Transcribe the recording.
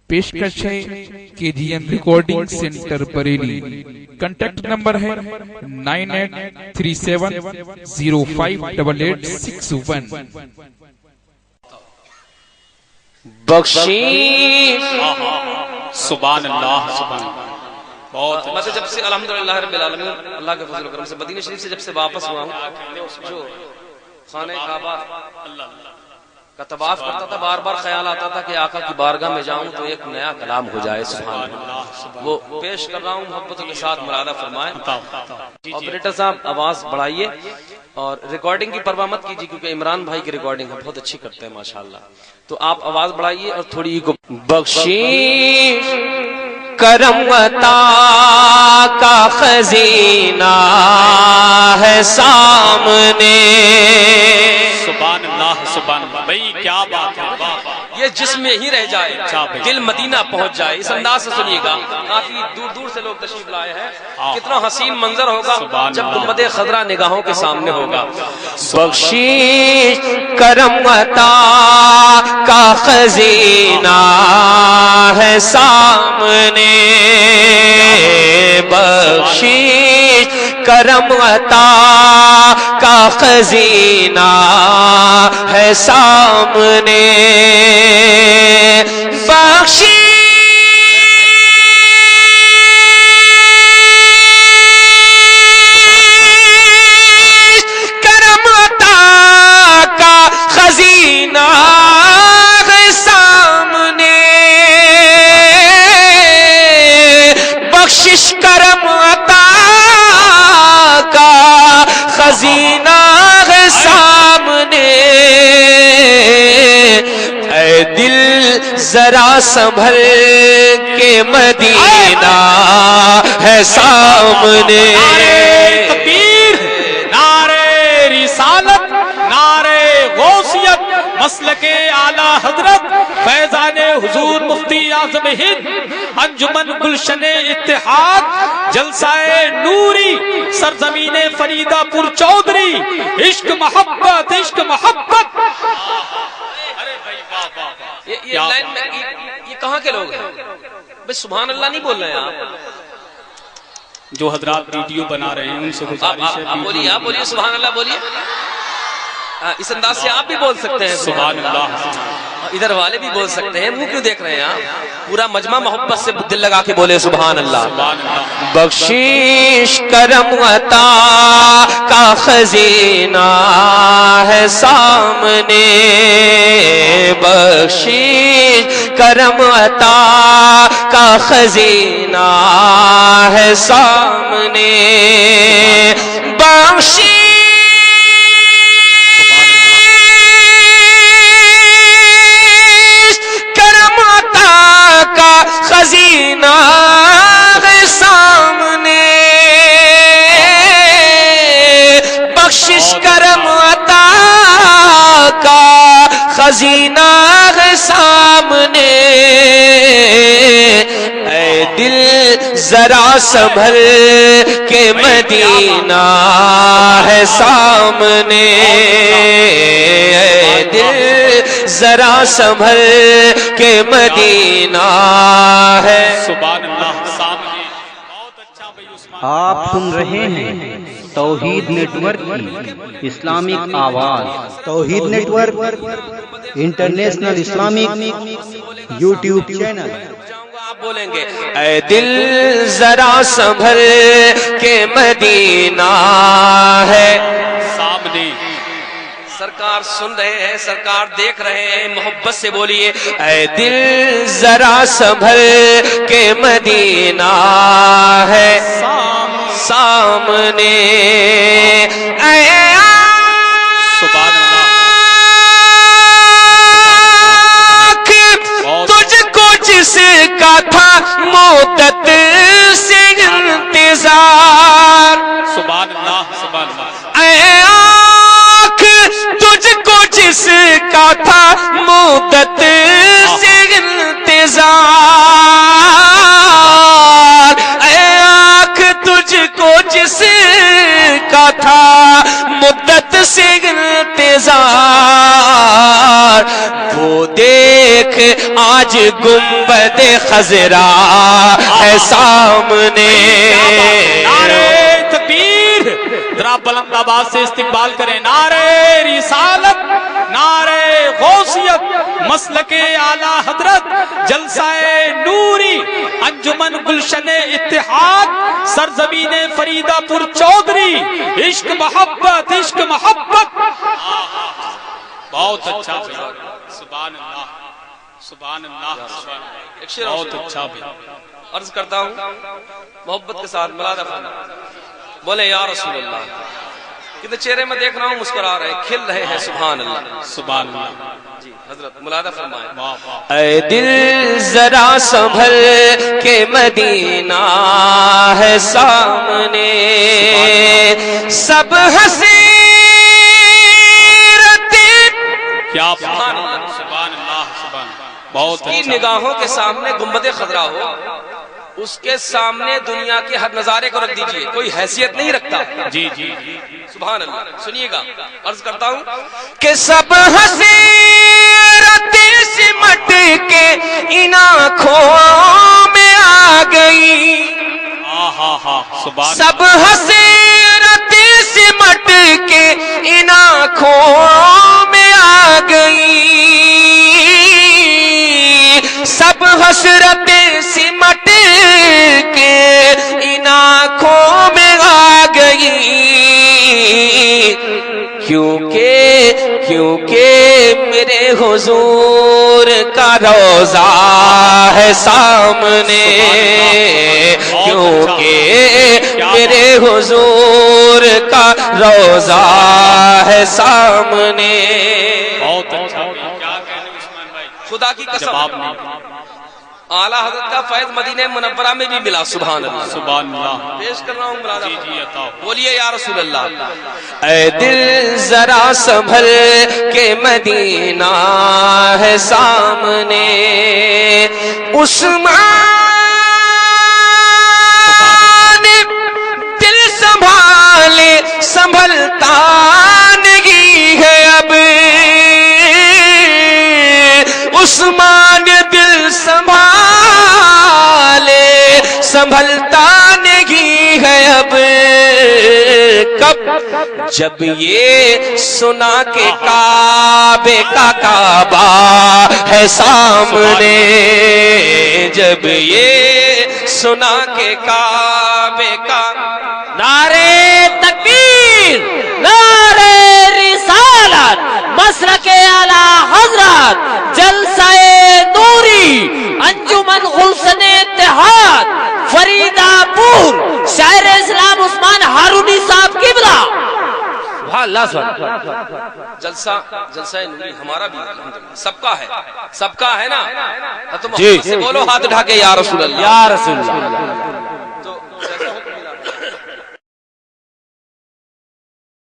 पेशकश है KGN recording centre Bareilly. Contact number है 9837058861। बख्शीश सुभान अल्लाह सुभान। बहुत मैं तो जब से अल्हम्दुलिल्लाह रब्बिल आलमीन अल्लाह के फजल करम से मदीना शरीफ से जब से वापस हुआ हूँ, जो खाने काबा का तवाफ करता था, बार बार ख्याल आता था कि आका की बारगाह में जाऊं तो एक नया कलाम हो जाए। सुभान अल्लाह। वो पेश कर रहा हूँ, मोहब्बतों के साथ मुरादा फरमाएं। ऑपरेटर साहब आवाज बढ़ाइए और रिकॉर्डिंग की परवाह मत कीजिए, क्योंकि इमरान भाई की रिकॉर्डिंग है, बहुत अच्छी करते हैं माशाल्लाह। तो आप आवाज बढ़ाइए और थोड़ी को बख्शीश करम अता का खजीना है सामने। सुभान अल्लाह सुभान अल्लाह। भाई क्या बात है, ये जिसमें ही रह जाए, दिल मदीना पहुंच जाए। इस अंदाज से सुनिएगा, काफी दूर दूर से लोग तशरीफ लाए हैं। कितना हसीन मंजर होगा जब गुंबद खजरा निगाहों के सामने होगा। बख्शीश करम अता का खजीना है सामने, बख्शीश करम अता का खजीना है सामने। बख्शीश करम अता का खजीना है सामने, बख्शिश करम अता का खजीना है सामने। ऐ दिल जरा संभल के मदीना है सामने। तकबीर, नारे रिसालत, नारे गौसियत, मसलके आला हजरत फैजाने हुजूर मुफ्ती आज़म हिंद, अंजुमन गुलशने इत्तेहाद, जलसाए नूरी, सरजमीने फरीदापुर चौधरी। इश्क मोहब्बत, इश्क मोहब्बत। ये लाइन में ये कहाँ के लोग हैं भाई? सुभान अल्लाह नहीं बोल रहे हैं आप? जो हजरात वीडियो बना रहे हैं उनसे गुजारिश है, आप बोलिए, आप बोलिए सुभान अल्लाह बोलिए। इस अंदाज से आप भी बोल सकते हैं सुभान अल्लाह। इधर वाले भी बोल सकते हैं, मुंह क्यों देख रहे हैं आप? पूरा मजमा मोहब्बत से दिल लगा के बोले सुभान अल्लाह। बख्शीश करम अता का खजीना है सामने, बख्शीश करम अता का खजीना है सामने। बख्शीश खजीना है सामने, बख्शिश करम अता का खजीना है सामने। ऐ दिल जरा संभल के मदीना है सामने, ऐ दिल जरा संभल के मदीना है। सुभान अल्लाह सामने। बहुत अच्छा भाई उस्मान। आप सुन रहे हैं तौहीद नेटवर्क की इस्लामिक आवाज। Tauheed network international Islamic YouTube channel. आप बोलेंगे ऐ दिल जरा संभल के मदीना है सामने। सरकार सुन रहे हैं, सरकार देख रहे हैं, मोहब्बत से बोलिए ऐ दिल जरा संभल के मदीना है सामने। तुझको जिसका था मुद्दत से इंतजार, सुभान अल्लाह सुभान अल्लाह। तुझको जिसका था मुद्दत से इंतजार, आँख तुझको जिसका था मुद्दत से इंतजार, वो देख आ آج گنبد خضرا ہے سامنے. نعرے تکبیر، ذرا بلند آواز سے استقبال کریں. نعرے رسالت، نعرے غوثیت، مسلک اعلی حضرت، جلسہ نوری، انجمن گلشن اتحاد، سرزمین فریدہ پور چودھری. عشق محبت، عشق محبت. بہت اچھا بھی. سبحان اللہ، سبحان اللہ. بہت اچھا بھی. عرض کرتا ہوں محبت کے ساتھ ملادہ فرما. بولے یا رسول اللہ. کتنے چہرے میں دیکھ رہا ہوں مسکرا رہے، کھل رہے ہیں. سبحان اللہ، سبحان اللہ. جی حضرت ملادہ فرمائیں. اے دل ذرا سنبھل کے مدینہ ہے سامنے، سب حسیرتیں. کیا سبحان اللہ، سبحان اللہ، سبحان اللہ. بہت کی اچھا. نگاہوں کے سامنے گنبد خضرا ہو، اس کے سامنے دنیا کے ہر نظارے کو رکھ دیجئے، کوئی حیثیت نہیں رکھتا. جی جی جی. سبحان اللہ. سنیے گا، عرض کرتا ہوں کہ سب حسیرتیں سمٹ کے ان آنکھوں میں آ گئی. سب حسیرتیں سمٹ کے ان آنکھوں میں آ گئی. سب حسرتیں سمٹ کے ان آنکھوں میں آ گئی. کیونکہ میرے حضور کا روضہ ہے سامنے. کیونکہ میرے حضور کا روضہ ہے سامنے. بہت اچھا. کیا کہنے عثمان بھائی، خدا کی قسم جواب نہیں. اعلیٰ حضرت کا فیض مدینہ منورہ میں بھی ملا. سبحان اللہ. سبحان اللہ. پیش کر رہا ہوں ملادہ. جی جی عطا. بولیے یا رسول اللہ. اے دل ذرا سنبھل کے مدینہ ہے سامنے، عثمان دل سنبھالے سنبھلتا نہیں ہے اب. عثمان دل سنبھالے سنبھلتا نہیں ہے اب. کب؟ جب یہ سنا کہ کعبے کا کعبہ ہے سامنے. جب یہ سنا کہ کعبے کا. نعرے تکبیر، نعرے رسالت، مسلک اعلی حضرت، جلسہ نوری، انجمن گلشن اتحاد، فریدہ پور، شاعر اسلام عثمان ہارونی صاحب قبلہ. جلسہ نوری ہمارا بھی الحمدللہ سب کا ہے، سب کا ہے نا. تم جی. بولو ہاتھ اٹھا کے یا رسول اللہ. یا رسول اللہ.